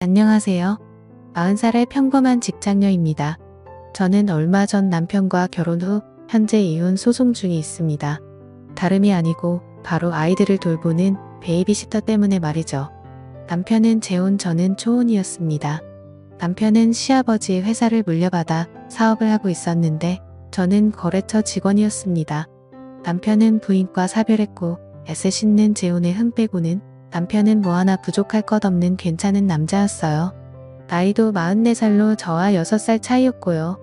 안녕하세요. 40살의 평범한 직장녀입니다. 저는 얼마 전 남편과 결혼 후 현재 이혼 소송 중에 있습니다. 다름이 아니고 바로 아이들을 돌보는 베이비시터 때문에 말이죠. 남편은 재혼, 저는 초혼이었습니다. 남편은 시아버지의 회사를 물려받아 사업을 하고 있었는데 저는 거래처 직원이었습니다. 남편은 부인과 사별했고 애쓰시는 재혼의 흠 빼고는 남편은 뭐 하나 부족할 것 없는 괜찮은 남자였어요. 나이도 44살로 저와 6살 차이였고요.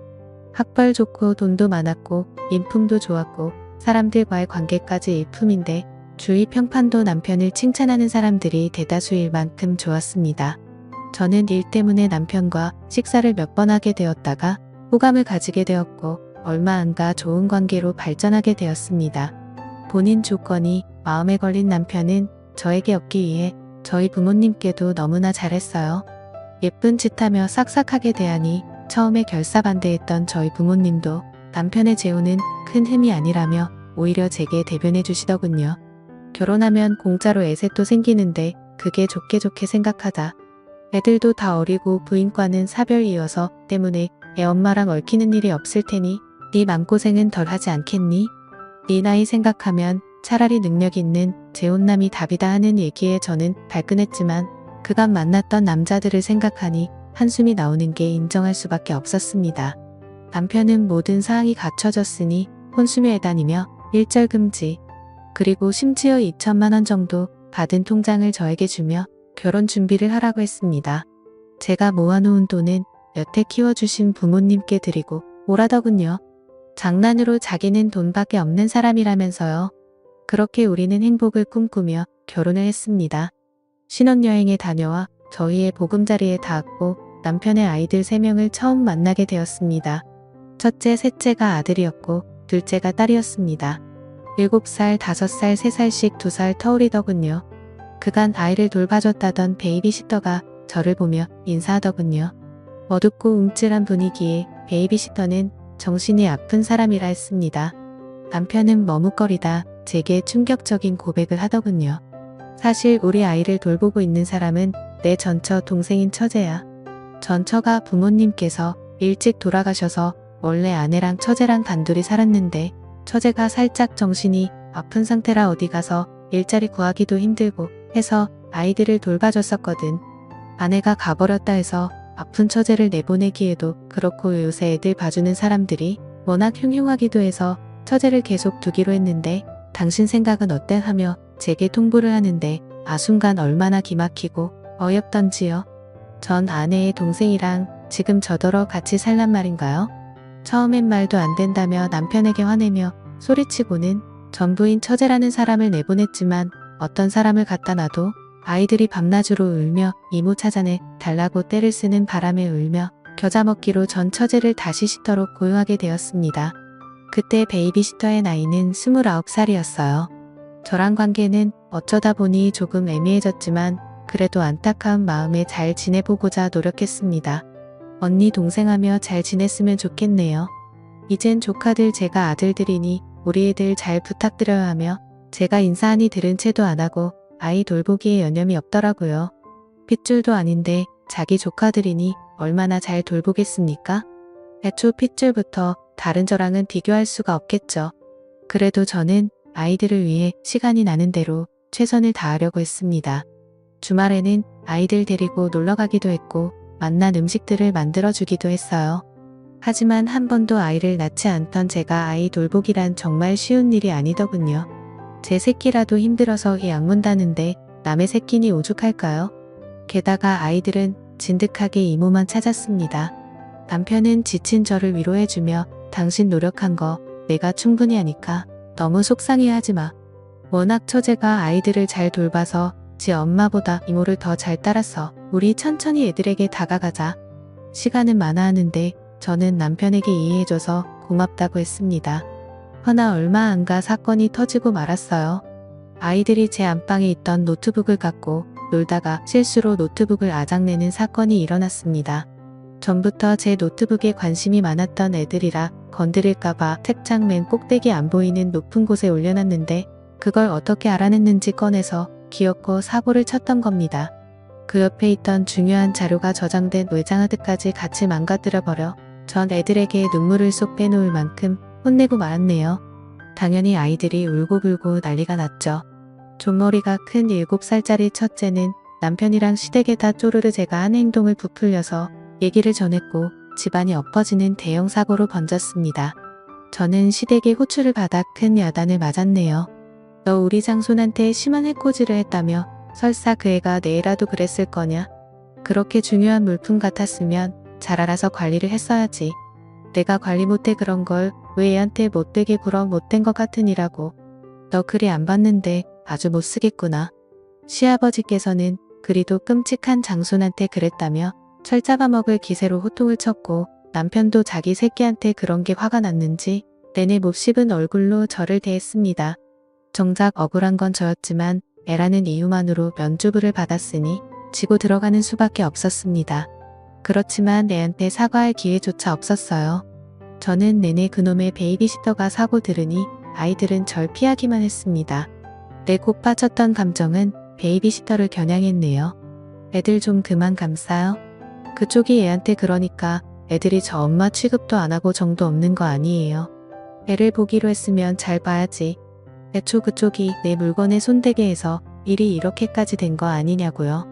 학벌 좋고 돈도 많았고 인품도 좋았고 사람들과의 관계까지 일품인데 주위 평판도 남편을 칭찬하는 사람들이 대다수일 만큼 좋았습니다. 저는 일 때문에 남편과 식사를 몇 번 하게 되었다가 호감을 가지게 되었고 얼마 안 가 좋은 관계로 발전하게 되었습니다. 본인 조건이 마음에 걸린 남편은 저에게 얻기 위해 저희 부모님께도 너무나 잘했어요. 예쁜 짓하며 싹싹하게 대하니 처음에 결사반대했던 저희 부모님도 남편의 재혼은 큰 흠이 아니라며 오히려 제게 대변해 주시더군요. 결혼하면 공짜로 애셋도 생기는데 그게 좋게 생각하자. 애들도 다 어리고 부인과는 사별이어서 때문에 애 엄마랑 얽히는 일이 없을 테니 네 맘고생은 덜 하지 않겠니? 네 나이 생각하면 차라리 능력 있는 재혼남이 답이다 하는 얘기에 저는 발끈했지만 그간 만났던 남자들을 생각하니 한숨이 나오는 게 인정할 수밖에 없었습니다. 남편은 모든 사항이 갖춰졌으니 혼수묘에 다니며 일절 금지, 그리고 심지어 2천만 원 정도 받은 통장을 저에게 주며 결혼 준비를 하라고 했습니다. 제가 모아놓은 돈은 여태 키워주신 부모님께 드리고 오라더군요. 장난으로 자기는 돈밖에 없는 사람이라면서요. 그렇게 우리는 행복을 꿈꾸며 결혼을 했습니다. 신혼여행에 다녀와 저희의 보금자리에 닿았고 남편의 아이들 3명을 처음 만나게 되었습니다. 첫째, 셋째가 아들이었고 둘째가 딸이었습니다. 7살, 5살, 3살씩 2살 터울이더군요. 그간 아이를 돌봐줬다던 베이비시터가 저를 보며 인사하더군요. 어둡고 움찔한 분위기에 베이비시터는 정신이 아픈 사람이라 했습니다. 남편은 머뭇거리다 제게 충격적인 고백을 하더군요. 사실 우리 아이를 돌보고 있는 사람은 내 전처 동생인 처제야. 전처가 부모님께서 일찍 돌아가셔서 원래 아내랑 처제랑 단둘이 살았는데 처제가 살짝 정신이 아픈 상태라 어디 가서 일자리 구하기도 힘들고 해서 아이들을 돌봐줬었거든. 아내가 가버렸다 해서 아픈 처제를 내보내기에도 그렇고 요새 애들 봐주는 사람들이 워낙 흉흉하기도 해서 처제를 계속 두기로 했는데 당신 생각은 어때 하며 제게 통보를 하는데 순간 얼마나 기막히고 어이없던지요. 전 아내의 동생이랑 지금 저더러 같이 살란 말인가요? 처음엔 말도 안 된다며 남편에게 화내며 소리치고는 전부인 처제라는 사람을 내보냈지만 어떤 사람을 갖다 놔도 아이들이 밤낮으로 울며 이모 찾아내 달라고 떼를 쓰는 바람에 울며 겨자 먹기로 전 처제를 다시 시터로 고용하게 되었습니다. 그때 베이비시터의 나이는 29살이었어요. 저랑 관계는 어쩌다 보니 조금 애매해졌지만 그래도 안타까운 마음에 잘 지내보고자 노력했습니다. 언니 동생하며 잘 지냈으면 좋겠네요. 이젠 조카들 제가 아들들이니 우리 애들 잘 부탁드려야 하며 제가 인사하니 들은 채도 안 하고 아이 돌보기에 여념이 없더라고요. 핏줄도 아닌데 자기 조카들이니 얼마나 잘 돌보겠습니까? 애초 핏줄부터 다른 저랑은 비교할 수가 없겠죠. 그래도 저는 아이들을 위해 시간이 나는 대로 최선을 다하려고 했습니다. 주말에는 아이들 데리고 놀러 가기도 했고 맛난 음식들을 만들어 주기도 했어요. 하지만 한 번도 아이를 낳지 않던 제가 아이 돌보기란 정말 쉬운 일이 아니더군요. 제 새끼라도 힘들어서 애 약문다는데 남의 새끼니 오죽할까요? 게다가 아이들은 진득하게 이모만 찾았습니다. 남편은 지친 저를 위로해주며 당신 노력한 거 내가 충분히 하니까 너무 속상해하지 마. 워낙 처제가 아이들을 잘 돌봐서 지 엄마보다 이모를 더 잘 따라서 우리 천천히 애들에게 다가가자. 시간은 많아 하는데 저는 남편에게 이해해줘서 고맙다고 했습니다. 허나 얼마 안 가 사건이 터지고 말았어요. 아이들이 제 안방에 있던 노트북을 갖고 놀다가 실수로 노트북을 아작내는 사건이 일어났습니다. 전부터 제 노트북에 관심이 많았던 애들이라 건드릴까봐 책장 맨 꼭대기 안 보이는 높은 곳에 올려놨는데 그걸 어떻게 알아냈는지 꺼내서 기어코 사고를 쳤던 겁니다. 그 옆에 있던 중요한 자료가 저장된 외장하드까지 같이 망가뜨려버려 전 애들에게 눈물을 쏙 빼놓을 만큼 혼내고 말았네요. 당연히 아이들이 울고불고 난리가 났죠. 존머리가 큰 7살짜리 첫째는 남편이랑 시댁에다 쪼르르 제가 한 행동을 부풀려서 얘기를 전했고 집안이 엎어지는 대형 사고로 번졌습니다. 저는 시댁의 호출을 받아 큰 야단을 맞았네요. 너 우리 장손한테 심한 해코지를 했다며 설사 그 애가 내 애라도 그랬을 거냐? 그렇게 중요한 물품 같았으면 잘 알아서 관리를 했어야지. 내가 관리 못해 그런 걸 왜 애한테 못되게 굴어 못된 것 같으니라고. 너 글이 안 봤는데 아주 못쓰겠구나. 시아버지께서는 그리도 끔찍한 장손한테 그랬다며 철 잡아먹을 기세로 호통을 쳤고 남편도 자기 새끼한테 그런 게 화가 났는지 내내 몹씹은 얼굴로 저를 대했습니다. 정작 억울한 건 저였지만 애라는 이유만으로 면죄부를 받았으니 지고 들어가는 수밖에 없었습니다. 그렇지만 애한테 사과할 기회조차 없었어요. 저는 내내 그놈의 베이비시터가 사고 들으니 아이들은 절 피하기만 했습니다. 내 곧 빠졌던 감정은 베이비시터를 겨냥했네요. 애들 좀 그만 감싸요. 그쪽이 애한테 그러니까 애들이 저 엄마 취급도 안 하고 정도 없는 거 아니에요. 애를 보기로 했으면 잘 봐야지. 애초 그쪽이 내 물건에 손대게 해서 일이 이렇게까지 된 거 아니냐고요.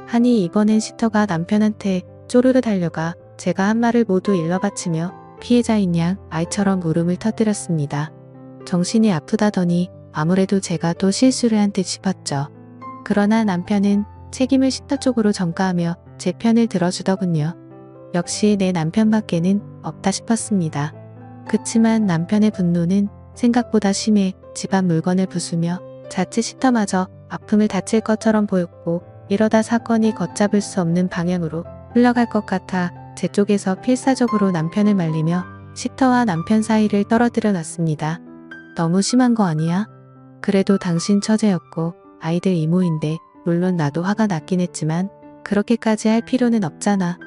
하니 이번엔 시터가 남편한테 쪼르르 달려가 제가 한 말을 모두 일러바치며 피해자인 양 아이처럼 울음을 터뜨렸습니다. 정신이 아프다더니 아무래도 제가 또 실수를 한 듯 싶었죠. 그러나 남편은 책임을 시터 쪽으로 전가하며 제 편을 들어주더군요. 역시 내 남편밖에는 없다 싶었습니다. 그치만 남편의 분노는 생각보다 심해 집안 물건을 부수며 자칫 시터마저 아픔을 다칠 것처럼 보였고 이러다 사건이 걷잡을 수 없는 방향으로 흘러갈 것 같아 제 쪽에서 필사적으로 남편을 말리며 시터와 남편 사이를 떨어뜨려 놨습니다. 너무 심한 거 아니야? 그래도 당신 처제였고 아이들 이모인데 물론 나도 화가 났긴 했지만 그렇게까지 할 필요는 없잖아.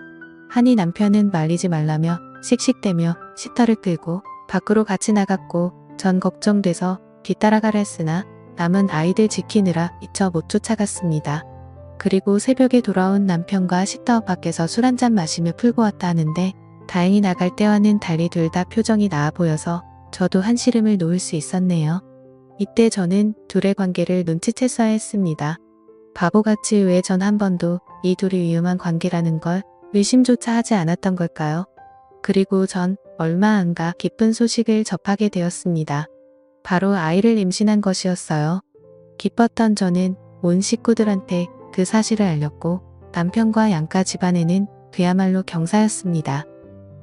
하니 남편은 말리지 말라며 씩씩대며 시터를 끌고 밖으로 같이 나갔고 전 걱정돼서 뒤따라가려 했으나 남은 아이들 지키느라 미처 못 쫓아갔습니다. 그리고 새벽에 돌아온 남편과 시터 밖에서 술 한잔 마시며 풀고 왔다 하는데 다행히 나갈 때와는 달리 둘 다 표정이 나아 보여서 저도 한시름을 놓을 수 있었네요. 이때 저는 둘의 관계를 눈치챘어야 했습니다. 바보같이 왜 전 한 번도 이 둘이 위험한 관계라는 걸 의심조차 하지 않았던 걸까요? 그리고 전 얼마 안 가 기쁜 소식을 접하게 되었습니다. 바로 아이를 임신한 것이었어요. 기뻤던 저는 온 식구들한테 그 사실을 알렸고 남편과 양가 집안에는 그야말로 경사였습니다.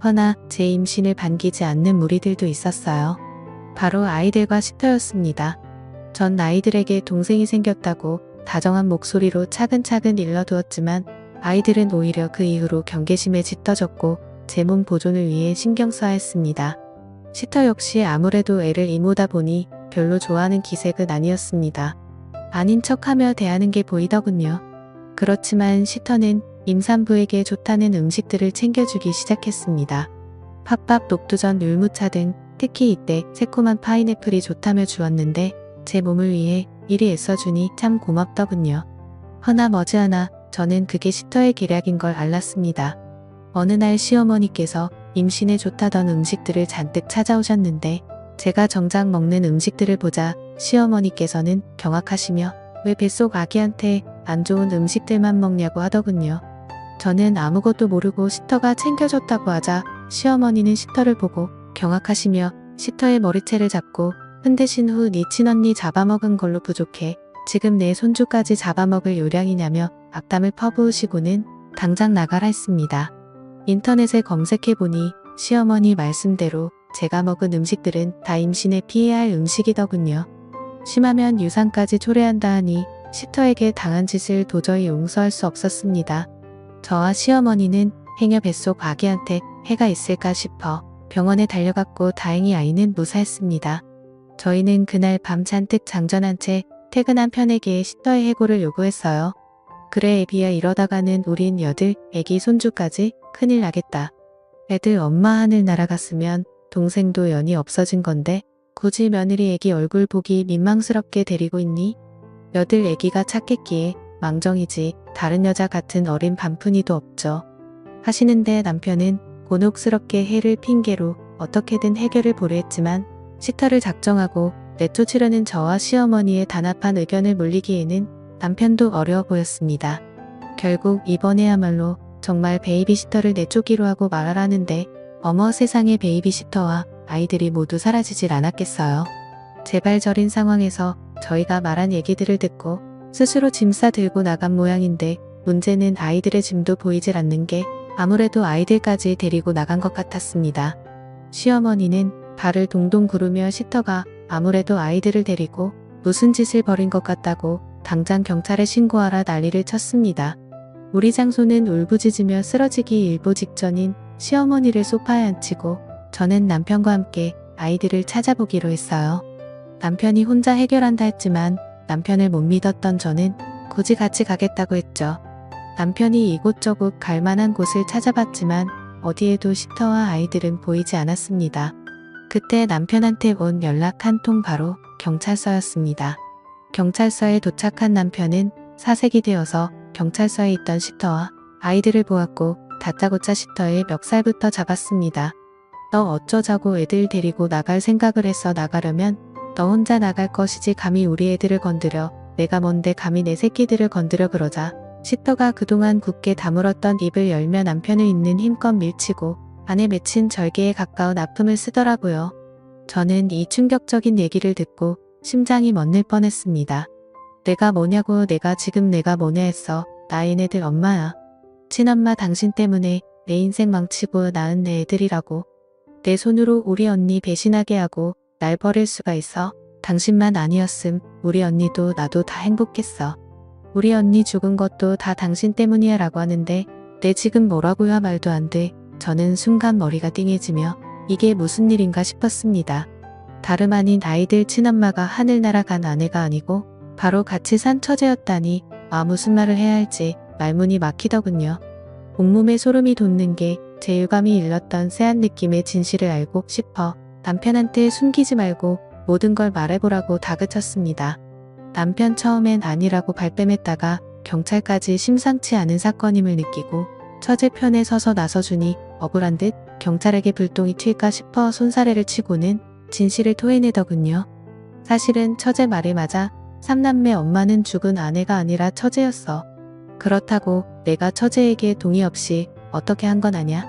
허나 제 임신을 반기지 않는 무리들도 있었어요. 바로 아이들과 시터였습니다. 전 아이들에게 동생이 생겼다고 다정한 목소리로 차근차근 일러두었지만 아이들은 오히려 그 이후로 경계심에 짙어졌고 제 몸 보존을 위해 신경 써야 했습니다. 시터 역시 아무래도 애를 이모다 보니 별로 좋아하는 기색은 아니었습니다. 아닌 척하며 대하는 게 보이더군요. 그렇지만 시터는 임산부에게 좋다는 음식들을 챙겨주기 시작했습니다. 팥밥, 녹두전, 율무차 등 특히 이때 새콤한 파인애플이 좋다며 주었는데 제 몸을 위해 이리 애써주니 참 고맙더군요. 허나 머지않아 저는 그게 시터의 계략인 걸 알았습니다. 어느 날 시어머니께서 임신에 좋다던 음식들을 잔뜩 찾아오셨는데 제가 정작 먹는 음식들을 보자 시어머니께서는 경악하시며 왜 뱃속 아기한테 안 좋은 음식들만 먹냐고 하더군요. 저는 아무것도 모르고 시터가 챙겨줬다고 하자 시어머니는 시터를 보고 경악하시며 시터의 머리채를 잡고 흔드신 후 네 친언니 잡아먹은 걸로 부족해 지금 내 손주까지 잡아먹을 요량이냐며 악담을 퍼부으시고는 당장 나가라 했습니다. 인터넷에 검색해보니 시어머니 말씀대로 제가 먹은 음식들은 다 임신에 피해야 할 음식이더군요. 심하면 유산까지 초래한다 하니 시터에게 당한 짓을 도저히 용서할 수 없었습니다. 저와 시어머니는 행여 뱃속 아기한테 해가 있을까 싶어 병원에 달려갔고 다행히 아이는 무사했습니다. 저희는 그날 밤 잔뜩 장전한 채 퇴근한 편에게 시터의 해고를 요구했어요. 그래 애비야 이러다가는 우린 여들 애기 손주까지 큰일 나겠다. 애들 엄마 하늘 날아갔으면 동생도 연이 없어진 건데 굳이 며느리 애기 얼굴 보기 민망스럽게 데리고 있니? 여들 애기가 착했기에 망정이지 다른 여자 같은 어린 반푼이도 없죠. 하시는데 남편은 곤혹스럽게 해를 핑계로 어떻게든 해결을 보려 했지만 식터를 작정하고 내쫓으려는 저와 시어머니의 단합한 의견을 물리기에는 남편도 어려워 보였습니다. 결국 이번에야말로 정말 베이비시터를 내쫓기로 하고 말하라는데 어머 세상에 베이비시터와 아이들이 모두 사라지질 않았겠어요. 재발절인 상황에서 저희가 말한 얘기들을 듣고 스스로 짐 싸 들고 나간 모양인데 문제는 아이들의 짐도 보이질 않는 게 아무래도 아이들까지 데리고 나간 것 같았습니다. 시어머니는 발을 동동 구르며 시터가 아무래도 아이들을 데리고 무슨 짓을 벌인 것 같다고 당장 경찰에 신고하라 난리를 쳤습니다. 우리 장소는 울부짖으며 쓰러지기 일보 직전인 시어머니를 소파에 앉히고 저는 남편과 함께 아이들을 찾아보기로 했어요. 남편이 혼자 해결한다 했지만 남편을 못 믿었던 저는 굳이 같이 가겠다고 했죠. 남편이 이곳저곳 갈 만한 곳을 찾아봤지만 어디에도 시터와 아이들은 보이지 않았습니다. 그때 남편한테 온 연락 한 통 바로 경찰서였습니다. 경찰서에 도착한 남편은 사색이 되어서 경찰서에 있던 시터와 아이들을 보았고 다짜고짜 시터의 멱살부터 잡았습니다. 너 어쩌자고 애들 데리고 나갈 생각을 했어. 나가려면 너 혼자 나갈 것이지 감히 우리 애들을 건드려. 내가 뭔데 감히 내 새끼들을 건드려. 그러자 시터가 그동안 굳게 다물었던 입을 열며 남편을 있는 힘껏 밀치고 안에 맺힌 절개에 가까운 아픔을 쓰더라고요. 저는 이 충격적인 얘기를 듣고 심장이 멎는 뻔했습니다. 내가 뭐냐고. 내가 지금 내가 뭐냐 했어. 나 얘네들 엄마야. 친엄마 당신 때문에 내 인생 망치고 낳은 내 애들이라고. 내 손으로 우리 언니 배신하게 하고 날 버릴 수가 있어. 당신만 아니었음 우리 언니도 나도 다 행복했어. 우리 언니 죽은 것도 다 당신 때문이야 라고 하는데 내 지금 뭐라고야. 말도 안 돼. 저는 순간 머리가 띵해지며 이게 무슨 일인가 싶었습니다. 다름 아닌 아이들 친엄마가 하늘 날아간 아내가 아니고 바로 같이 산 처제였다니 무슨 말을 해야 할지 말문이 막히더군요. 온몸에 소름이 돋는 게 제 유감이 일렀던 쎄한 느낌의 진실을 알고 싶어 남편한테 숨기지 말고 모든 걸 말해보라고 다그쳤습니다. 남편 처음엔 아니라고 발뺌했다가 경찰까지 심상치 않은 사건임을 느끼고 처제 편에 서서 나서주니 억울한 듯 경찰에게 불똥이 튈까 싶어 손사래를 치고는 진실을 토해내더군요. 사실은 처제 말이 맞아. 삼남매 엄마는 죽은 아내가 아니라 처제였어. 그렇다고 내가 처제에게 동의 없이 어떻게 한 건 아냐.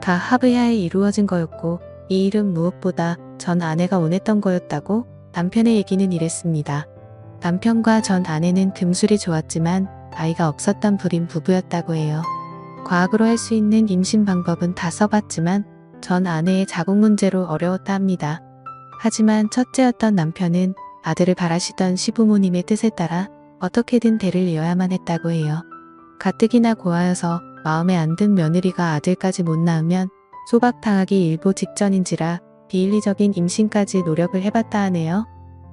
다 합의하에 이루어진 거였고 이 일은 무엇보다 전 아내가 원했던 거였다고 남편의 얘기는 이랬습니다. 남편과 전 아내는 금술이 좋았지만 아이가 없었던 불임 부부였다고 해요. 과학으로 할 수 있는 임신 방법은 다 써봤지만 전 아내의 자궁 문제로 어려웠다 합니다. 하지만 첫째였던 남편은 아들을 바라시던 시부모님의 뜻에 따라 어떻게든 대를 이어야만 했다고 해요. 가뜩이나 고하여서 마음에 안 든 며느리가 아들까지 못 낳으면 소박당하기 일보 직전인지라 비인리적인 임신까지 노력을 해봤다 하네요.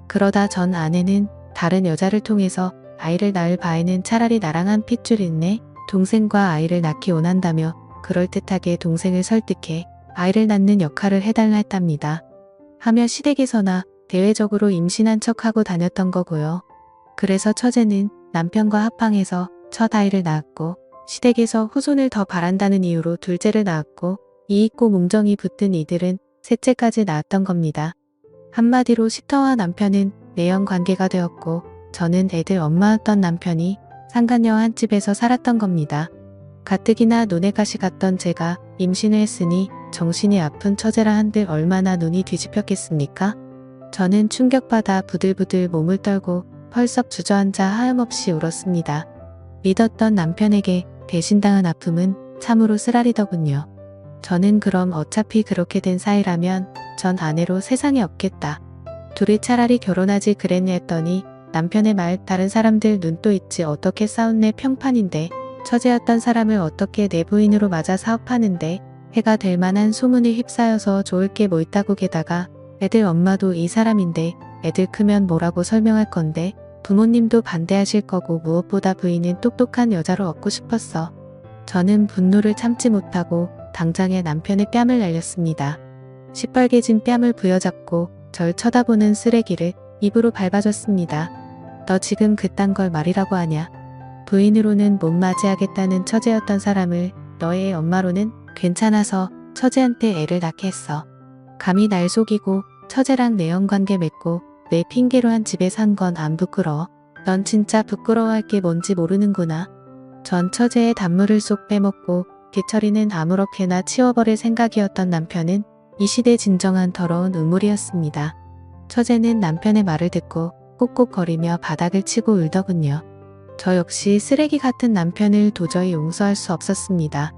그러다 전 아내는 다른 여자를 통해서 아이를 낳을 바에는 차라리 나랑 한 핏줄 있네. 동생과 아이를 낳기 원한다며 그럴듯하게 동생을 설득해 아이를 낳는 역할을 해달라 했답니다. 하며 시댁에서나 대외적으로 임신한 척하고 다녔던 거고요. 그래서 처제는 남편과 합방해서 첫 아이를 낳았고 시댁에서 후손을 더 바란다는 이유로 둘째를 낳았고 이익고 몽정이 붙은 이들은 셋째까지 낳았던 겁니다. 한마디로 시터와 남편은 내연 관계가 되었고 저는 애들 엄마였던 남편이 상간녀 한 집에서 살았던 겁니다. 가뜩이나 눈에 가시 갔던 제가 임신을 했으니 정신이 아픈 처제라 한들 얼마나 눈이 뒤집혔겠습니까? 저는 충격받아 부들부들 몸을 떨고 펄썩 주저앉아 하염없이 울었습니다. 믿었던 남편에게 배신당한 아픔은 참으로 쓰라리더군요. 저는 그럼 어차피 그렇게 된 사이라면 전 아내로 세상에 없겠다. 둘이 차라리 결혼하지 그랬냐 했더니 남편의 말 다른 사람들 눈도 있지 어떻게 싸웠네 평판인데 처제였던 사람을 어떻게 내 부인으로 맞아 사업하는데 해가 될 만한 소문에 휩싸여서 좋을 게 뭐 있다고 게다가 애들 엄마도 이 사람인데 애들 크면 뭐라고 설명할 건데 부모님도 반대하실 거고 무엇보다 부인은 똑똑한 여자로 얻고 싶었어. 저는 분노를 참지 못하고 당장에 남편의 뺨을 날렸습니다. 시뻘개진 뺨을 부여잡고 절 쳐다보는 쓰레기를 입으로 밟아줬습니다. 너 지금 그딴 걸 말이라고 하냐? 부인으로는 못 맞이하겠다는 처제였던 사람을 너의 엄마로는 괜찮아서 처제한테 애를 낳게 했어. 감히 날 속이고 처제랑 내연관계 맺고 내 핑계로 한 집에 산 건 안 부끄러워. 넌 진짜 부끄러워할 게 뭔지 모르는구나. 전 처제의 단물을 쏙 빼먹고 뒤처리는 아무렇게나 치워버릴 생각이었던 남편은 이 시대 진정한 더러운 우물이었습니다. 처제는 남편의 말을 듣고 꾹꾹거리며 바닥을 치고 울더군요. 저 역시 쓰레기 같은 남편을 도저히 용서할 수 없었습니다.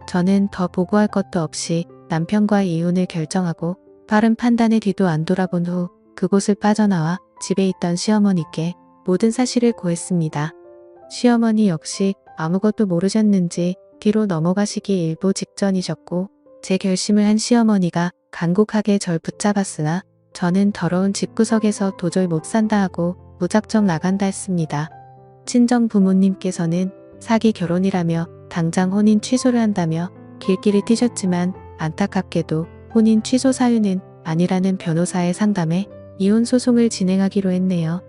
저는 더 보고할 것도 없이 남편과 이혼을 결정하고 빠른 판단의 뒤도 안 돌아본 후 그곳을 빠져나와 집에 있던 시어머니께 모든 사실을 고했습니다. 시어머니 역시 아무것도 모르셨는지 뒤로 넘어가시기 일보 직전이셨고 제 결심을 한 시어머니가 간곡하게 절 붙잡았으나 저는 더러운 집구석에서 도저히 못 산다 하고 무작정 나간다 했습니다. 친정 부모님께서는 사기 결혼이라며 당장 혼인 취소를 한다며 길길이 뛰셨지만 안타깝게도 혼인 취소 사유는 아니라는 변호사의 상담에 이혼 소송을 진행하기로 했네요.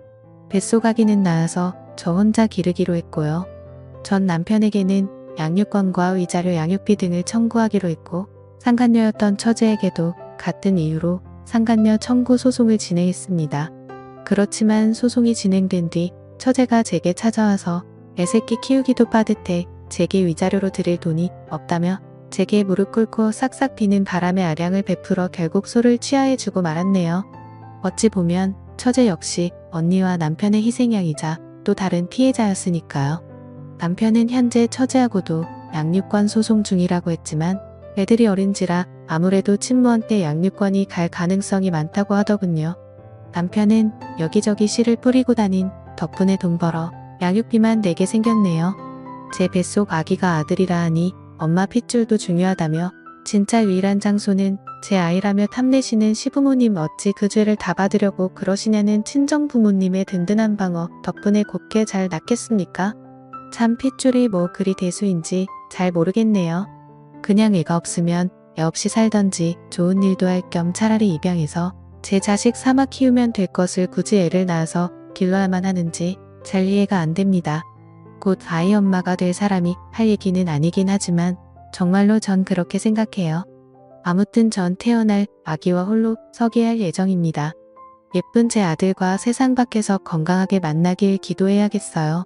뱃속 아기는 낳아서 저 혼자 기르기로 했고요. 전 남편에게는 양육권과 위자료 양육비 등을 청구하기로 했고 상간녀였던 처제에게도 같은 이유로 상간녀 청구 소송을 진행했습니다. 그렇지만 소송이 진행된 뒤 처제가 제게 찾아와서 애새끼 키우기도 빠듯해 제게 위자료로 드릴 돈이 없다며 제게 무릎 꿇고 싹싹 비는 바람의 아량을 베풀어 결국 소를 취하해주고 말았네요. 어찌 보면 처제 역시 언니와 남편의 희생양이자 또 다른 피해자였으니까요. 남편은 현재 처제하고도 양육권 소송 중이라고 했지만 애들이 어린지라 아무래도 친모한테 양육권이 갈 가능성이 많다고 하더군요. 남편은 여기저기 씨를 뿌리고 다닌 덕분에 돈 벌어 양육비만 내게 생겼네요. 제 뱃속 아기가 아들이라 하니 엄마 핏줄도 중요하다며 진짜 유일한 장소는 제 아이라며 탐내시는 시부모님 어찌 그 죄를 다 받으려고 그러시냐는 친정부모님의 든든한 방어 덕분에 곱게 잘 낳겠습니까? 참 핏줄이 뭐 그리 대수인지 잘 모르겠네요. 그냥 애가 없으면 애 없이 살던지 좋은 일도 할 겸 차라리 입양해서 제 자식 삼아 키우면 될 것을 굳이 애를 낳아서 길러야만 하는지 잘 이해가 안 됩니다. 곧 아이 엄마가 될 사람이 할 얘기는 아니긴 하지만 정말로 전 그렇게 생각해요. 아무튼 전 태어날 아기와 홀로 서게 할 예정입니다. 예쁜 제 아들과 세상 밖에서 건강하게 만나길 기도해야겠어요.